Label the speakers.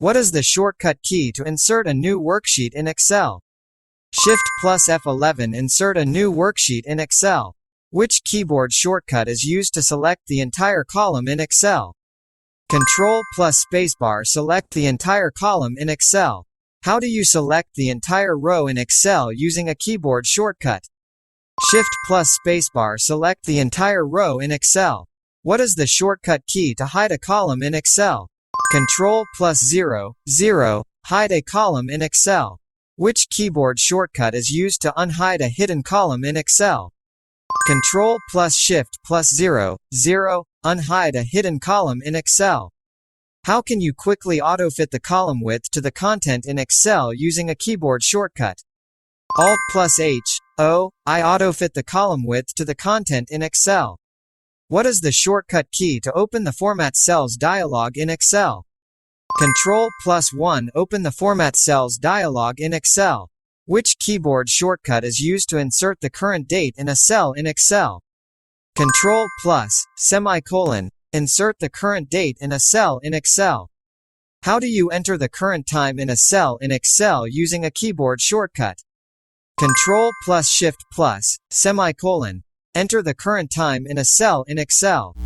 Speaker 1: What is the shortcut key to insert a new worksheet in Excel? Shift plus F11 insert a new worksheet in Excel. Which keyboard shortcut is used to select the entire column in Excel? Control plus spacebar select the entire column in Excel. How do you select the entire row in Excel using a keyboard shortcut? Shift plus spacebar select the entire row in Excel. What is the shortcut key to hide a column in Excel? Control plus 0, 0, hide a column in Excel. Which keyboard shortcut is used to unhide a hidden column in Excel? Control plus Shift plus 0, 0, unhide a hidden column in Excel. How can you quickly autofit the column width to the content in Excel using a keyboard shortcut? Alt plus H, O, I autofit the column width to the content in Excel. What is the shortcut key to open the Format Cells dialog in Excel? Control plus 1 open the Format Cells dialog in Excel. Which keyboard shortcut is used to insert the current date in a cell in Excel? Control plus, semicolon, insert the current date in a cell in Excel. How do you enter the current time in a cell in Excel using a keyboard shortcut? Control plus Shift plus, semicolon, enter the current time in a cell in Excel.